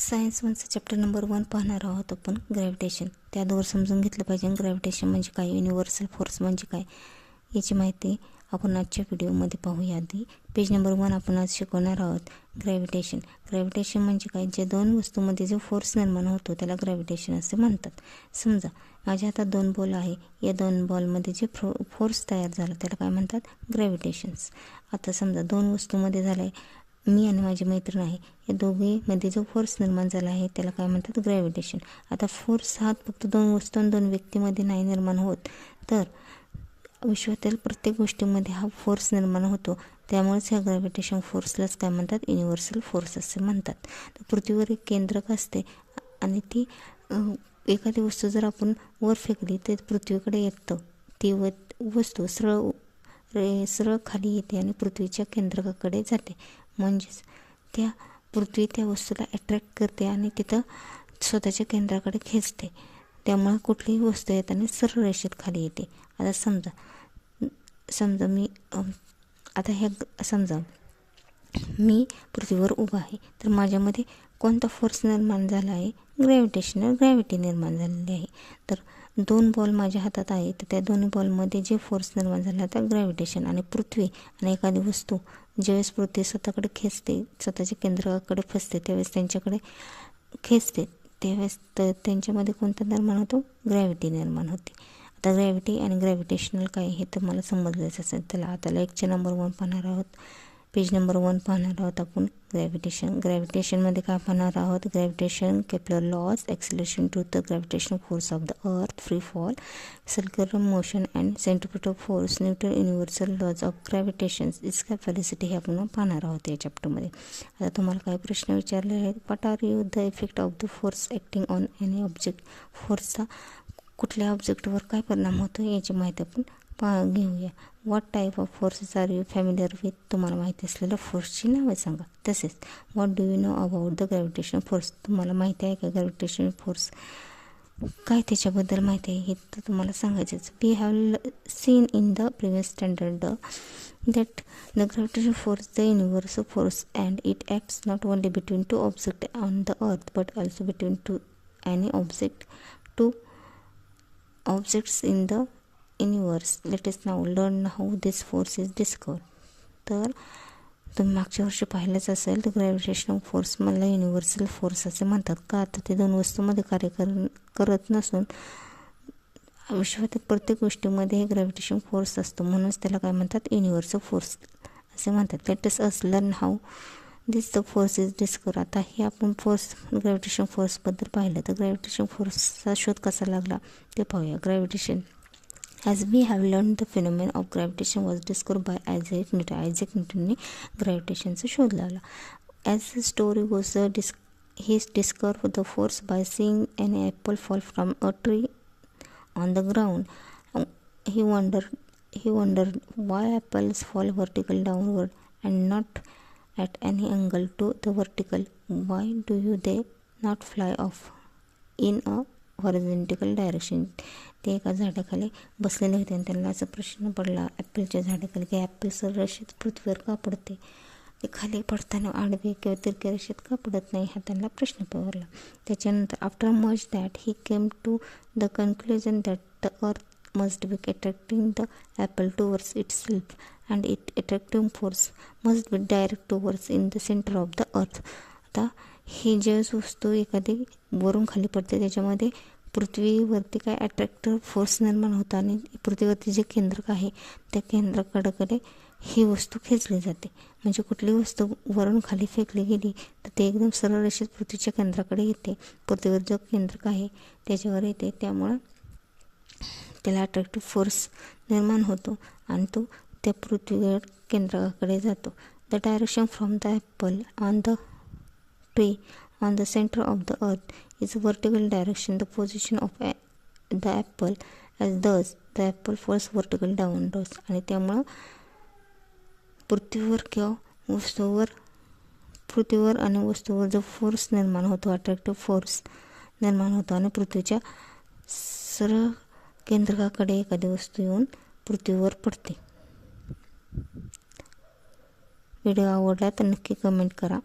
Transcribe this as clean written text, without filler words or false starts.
Science वनचं chapter number 1 पाहणार आहोत आपण ग्रॅव्हिटेशन. त्यावर समजून घेतलं पाहिजे ग्रॅव्हिटेशन म्हणजे काय, युनिव्हर्सल फोर्स म्हणजे काय याची माहिती आपण आजच्या व्हिडिओमध्ये पाहूया. आधी पेज नंबर 1 आपण आज शिकवणार आहोत ग्रॅव्हिटेशन. ग्रॅव्हिटेशन म्हणजे काय, जे दोन वस्तूंमध्ये जो फोर्स निर्माण होतो त्याला ग्रॅव्हिटेशन असे म्हणतात. समजा माझ्या हातात 2 बॉल आहे, या 2 बॉलमध्ये जे फोर्स तयार झाला त्याला काय म्हणतात, ग्रॅव्हिटेशन्स. आता समजा 2 वस्तूंमध्ये झालं आहे, मी आणि माझी मैत्रीण आहे, या दोघीमध्ये जो फोर्स निर्माण झाला आहे त्याला काय म्हणतात, ग्रॅव्हिटेशन. आता फोर्स हा फक्त 2 वस्तू आणि 2 व्यक्तीमध्ये नाही निर्माण होत, तर विश्वातील प्रत्येक गोष्टीमध्ये हा फोर्स निर्माण होतो. त्यामुळेच ह्या ग्रॅव्हिटेशन फोर्सलाच काय म्हणतात, युनिव्हर्सल फोर्स असे म्हणतात. तर पृथ्वीवर एक केंद्रक असते आणि ती एखादी वस्तू जर आपण वर फेकली तर पृथ्वीकडे येतं. ती वस्तू सरळ खाली येते आणि पृथ्वीच्या केंद्रकाकडे जाते. म्हणजेच पृथ्वी त्या वस्तूला अट्रॅक्ट करते आणि तिथं स्वतःच्या केंद्राकडे खेचते. त्यामुळे कुठलीही वस्तू येताना सरळ रेषेत खाली येते. आता समजा मी पृथ्वीवर उभा आहे, तर माझ्यामध्ये कोणता फोर्स निर्माण झाला आहे, ग्रॅव्हिटी निर्माण झालेली आहे. तर 2 बॉल माझ्या हातात आहे, तर त्या 2 बॉलमध्ये जे फोर्स निर्माण झाला त्या ग्रॅव्हिटेशन. आणि पृथ्वी आणि एखादी वस्तू ज्यावेळेस पृथ्वी स्वतःकडे खेचते, स्वतःच्या केंद्राकडे फसते, त्यावेळेस त्यांच्याकडे खेचते, त्यावेळेस त्यांच्यामध्ये कोणता निर्माण होतो, ग्रॅव्हिटी निर्माण होते. आता ग्रॅव्हिटी आणि ग्रॅव्हिटेशनल काय हे तर मला समजलंच असेल. त्याला आता लेक्चर नंबर 1 पाहणार आहोत. पेज नंबर 1 पाहणार आहोत आपण ग्रॅव्हिटेशन. ग्रॅव्हिटेशनमध्ये काय पाहणार आहोत, gravitation, Kepler laws, acceleration to the gravitational force of the earth, free fall, circular motion and centripetal force, Newton universal laws of gravitation, its capacity हे आपण पाहणार आहोत या चॅप्टरमध्ये. आता तुम्हाला काही प्रश्न विचारले आहेत. What are you the effect of the force acting on any object. फोर्सचा कुठल्या ऑब्जेक्टवर काय परिणाम होतो याची माहिती आपण घेऊया. What type of forces are you familiar with. तुम्हाला माहिती असलेल्या फोर्सची नावे सांगा. तसेच what do you know about the gravitation force. तुम्हाला माहिती आहे का ग्रॅव्हिटेशन फोर्स काय, त्याच्याबद्दल माहिती आहे हे तर तुम्हाला सांगायचंच. We have seen in the previous standard that the gravitational force is the universal force and it acts not only between 2 objects on the earth but also between two objects in the universe. Let us now learn how this force is discovered. तर तुम्ही मागच्या वर्षी पाहिलंच असेल, तर gravitational force मला universal force असे म्हणतात. का तर ते 2 वस्तूंमध्ये कार्य करत नसून विश्वातील प्रत्येक गोष्टीमध्ये हे ग्रॅव्हिटेशन फोर्स असतो, म्हणूनच त्याला काय म्हणतात, युनिव्हर्सल फोर्स असे म्हणतात. Let us learn how this the force is discover. आता हे आपण ग्रॅव्हिटेशन फोर्सबद्दल पाहिलं, तर ग्रॅव्हिटेशन फोर्सचा शोध कसा लागला ते पाहूया. Gravitation, as we have learn the phenomenon of gravitation was discover by Isaac न्यूटनने ग्रॅव्हिटेशनचा शोध लावला. As the story goes he discovered the force by seeing an apple fall from a tree on the ground. He wondered why apples fall vertical downward and not at any angle to the vertical. Why do they not fly off in a horizontal direction? ते एका झाडाखाली बसलेले होते आणि त्यांना असा प्रश्न पडला ॲपलच्या झाडाखाली की ॲपल सरळ पृथ्वीवर का पडते, ते खाली पडताना आडवे किंवा तिरक्या रेषेत का पडत नाही, हा त्यांना प्रश्न पडला. त्याच्यानंतर after much that he came to the conclusion that the earth must be attracting the apple towards itself and it attractive force must be direct towards in the centre of the earth. आता ही जे वस्तू एखादी वरून खाली पडते त्याच्यामध्ये पृथ्वीवरती काय अट्रॅक्टिव्ह फोर्स निर्माण होता आणि पृथ्वीवरती जे केंद्रक आहे त्या केंद्राकडे ही वस्तू खेचली जाते. म्हणजे कुठली वस्तू वरून खाली फेकली गेली तर ते एकदम सरळ रेषेत पृथ्वीच्या केंद्राकडे येते. पृथ्वीवर जो केंद्रक आहे त्याच्यावर येते, त्यामुळं त्याला अट्रॅक्टिव्ह फोर्स निर्माण होतो आणि तो त्या पृथ्वीवर केंद्राकडे जातो. The direction from the apple on the tree on the centre of the earth is vertical direction. The position of the apple as thus the apple falls vertical downwards. आणि त्यामुळं पृथ्वीवर आणि वस्तूवर जो फोर्स निर्माण होतो, अट्रॅक्टिव्ह फोर्स निर्माण होतो आणि पृथ्वीच्या सरळ केंद्रकाकडे एखादी वस्तू येऊन पृथ्वीवर पडते. व्हिडिओ आवडला तर नक्की कमेंट करा.